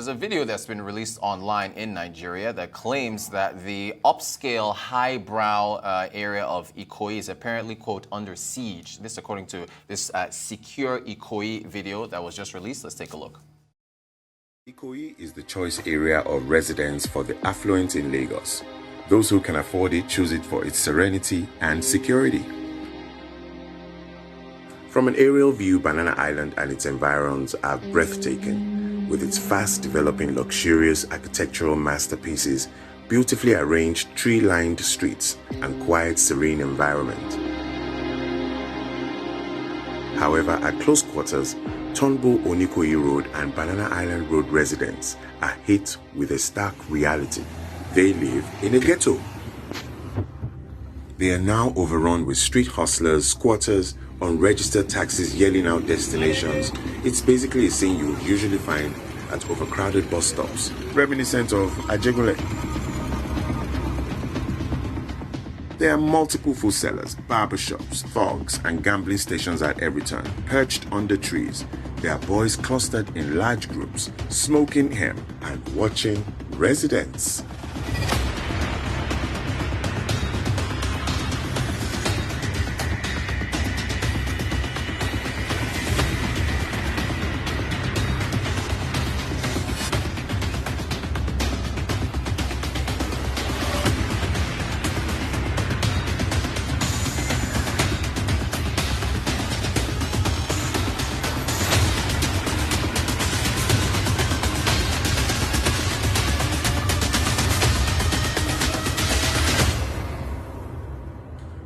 There's a video that's been released online in Nigeria that claims that the upscale, highbrow area of Ikoyi is apparently, quote, under siege. This according to this secure Ikoyi video that was just released. Let's take a look. Ikoyi is the choice area of residence for the affluent in Lagos. Those who can afford it choose it for its serenity and security. From an aerial view, Banana Island and its environs are breathtaking, with its fast developing luxurious architectural masterpieces, beautifully arranged tree-lined streets, and quiet, serene environment. However, at close quarters, Tonbo Onikoyi Road and Banana Island Road residents are hit with a stark reality. They live in a ghetto. They are now overrun with street hustlers, squatters, unregistered taxis yelling out destinations. It's basically a scene you would usually find at overcrowded bus stops, reminiscent of Ajegule. There are multiple food sellers, barbershops, thugs, and gambling stations at every turn, perched under trees. There are boys clustered in large groups, smoking hemp and watching residents.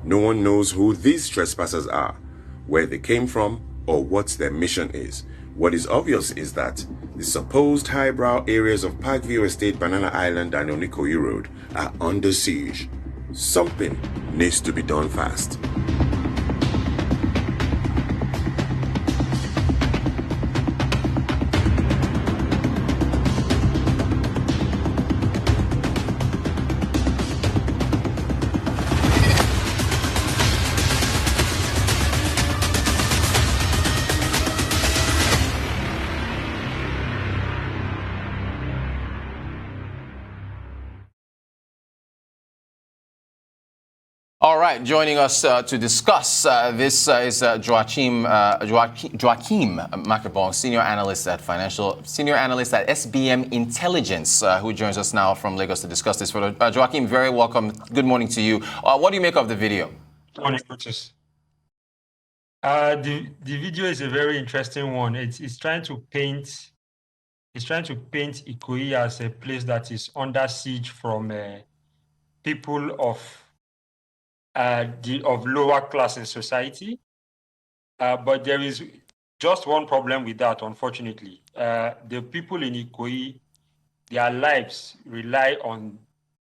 No one knows who these trespassers are, where they came from, or what their mission is. What is obvious is that the supposed highbrow areas of Parkview Estate, Banana Island, and Onikoyi Road are under siege. Something needs to be done fast. All right, joining us to discuss this is Joachim Makabong, senior analyst at SBM Intelligence, who joins us now from Lagos to discuss this. Joachim, very welcome. Good morning to you. What do you make of the video? Good morning, Curtis. The video is a very interesting one. It's trying to paint Ikoyi as a place that is under siege from people of lower class in society, but there is just one problem with that. Unfortunately, the people in Ikoyi, their lives rely on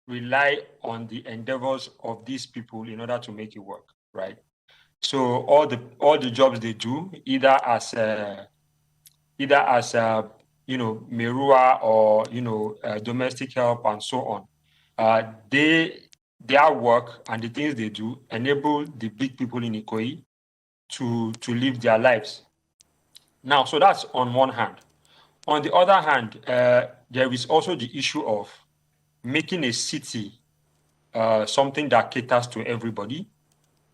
the endeavors of these people in order to make it work, right? So all the jobs they do, either as merua or domestic help and so on, their work and the things they do enable the big people in Ikoyi to live their lives. Now, so that's on one hand. On the other hand, there is also the issue of making a city something that caters to everybody,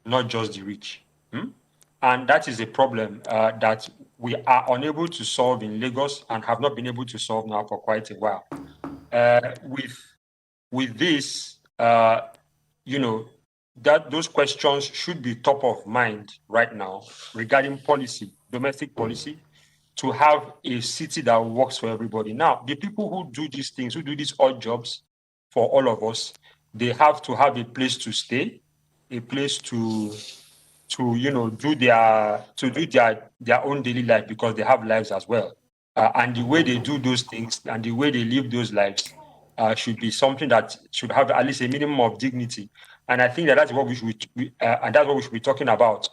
not just the rich. And that is a problem that we are unable to solve in Lagos and have not been able to solve now for quite a while. With this, that those questions should be top of mind right now regarding policy, domestic policy, to have a city that works for everybody. Now, the people who do these things, who do these odd jobs for all of us, they have to have a place to stay, a place to do their own daily life, because they have lives as well. And the way they do those things and the way they live those lives should be something that should have at least a minimum of dignity. And I think that's what we should be talking about.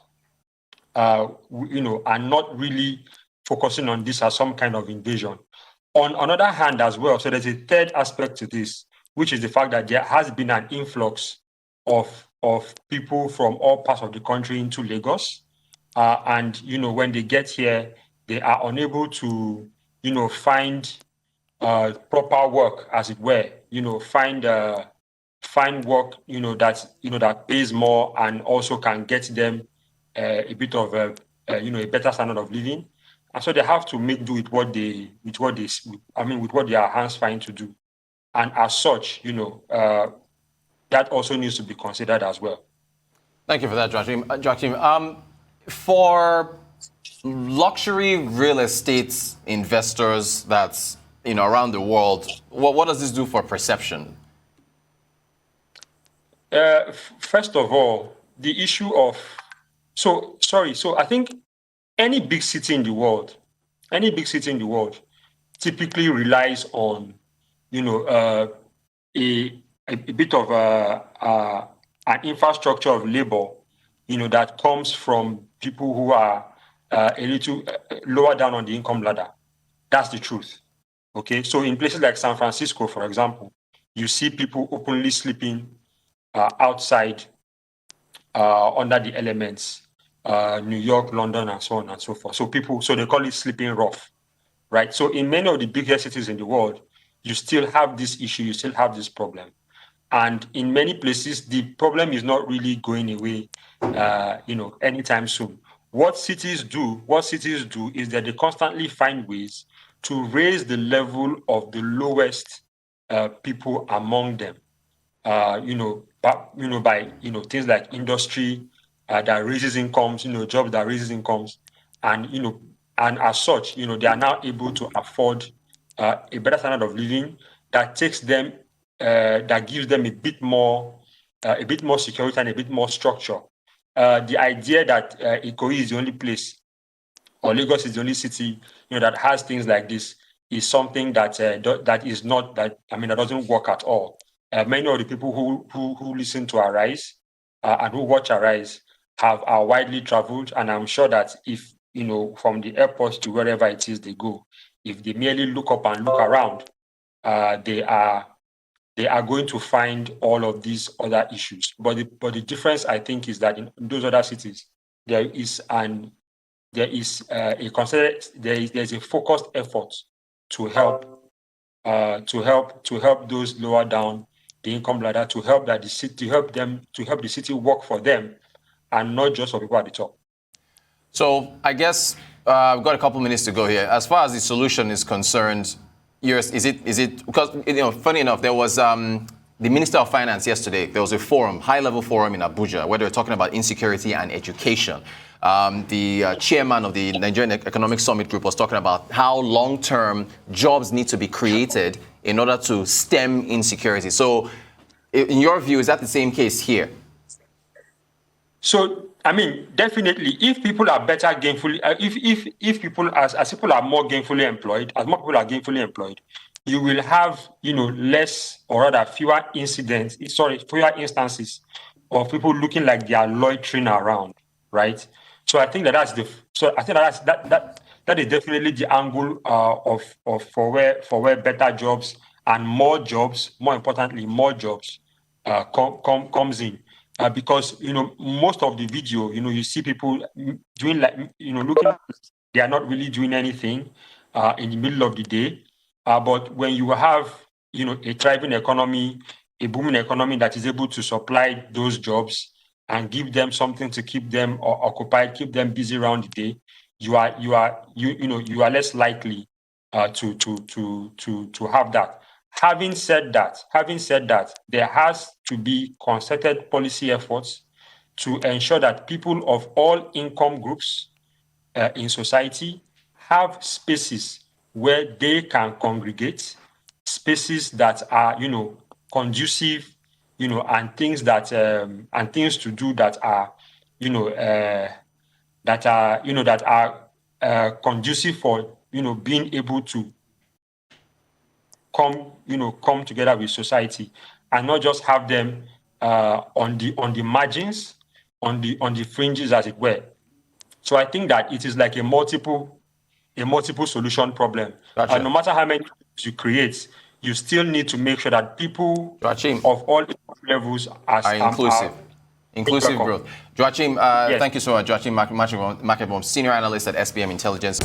And not really focusing on this as some kind of invasion. On another hand as well, so there's a third aspect to this, which is the fact that there has been an influx of people from all parts of the country into Lagos. And when they get here, they are unable to, find proper work, as it were. Find work, that pays more and also can get them a bit of a better standard of living. And so they have to make do with what their hands find to do. And as such, that also needs to be considered as well. Thank you for that, Joachim. For luxury real estate investors that's around the world, what does this do for perception? First of all, the issue of so I think any big city in the world typically relies on a bit of an infrastructure of labor that comes from people who are a little lower down on the income ladder. That's the truth. Okay, so in places like San Francisco, for example, you see people openly sleeping outside under the elements, New York, London, and so on and so forth. So they call it sleeping rough, right? So in many of the biggest cities in the world, you still have this issue, you still have this problem. And in many places, the problem is not really going away, anytime soon. What cities do is that they constantly find ways to raise the level of the lowest people among them. By things like industry that raises incomes, jobs that raises incomes, and as such, they are now able to afford a better standard of living that takes them, that gives them a bit more security and a bit more structure. The idea that Ikoyi is the only place, or Lagos is the only city, that has things like this is something that that doesn't work at all. Many of the people who listen to Arise and who watch Arise are widely traveled, and I'm sure that if from the airport to wherever it is they go, if they merely look up and look around, they are going to find all of these other issues. But the difference, I think, is that in those other cities, there's a focused effort to help those lower down the income ladder, to help the city work for them, and not just for people at the top. So I guess we've got a couple minutes to go here. As far as the solution is concerned, is it because funny enough, there was the Minister of Finance yesterday. There was a forum, high-level forum in Abuja, where they were talking about insecurity and education. The chairman of the Nigerian Economic Summit Group was talking about how long-term jobs need to be created in order to stem insecurity. So, in your view, is that the same case here? So, definitely, if people are better gainfully, if people as people are more gainfully employed, as more people are gainfully employed, you will have less, or rather fewer instances of people looking like they are loitering around, right? So I think that is definitely the angle for where better jobs and more jobs, more importantly, more jobs comes in. Because most of the video, you see people doing looking like they are not really doing anything in the middle of the day. But when you have a thriving economy, a booming economy that is able to supply those jobs and give them something to keep them occupied, keep them busy around the day, you are less likely to have that. Having said that, there has to be concerted policy efforts to ensure that people of all income groups in society have spaces where they can congregate, spaces that are, conducive, and things to do that are conducive for, being able to come together with society, and not just have them on the margins, on the fringes, as it were. So I think that it is like a multiple solution problem. Gotcha. No matter how many you create, you still need to make sure that people of all levels are inclusive. Inclusive welcome. Growth. Joachim, Yes. Thank you so much. Joachim Makebom, Senior Analyst at SBM Intelligence.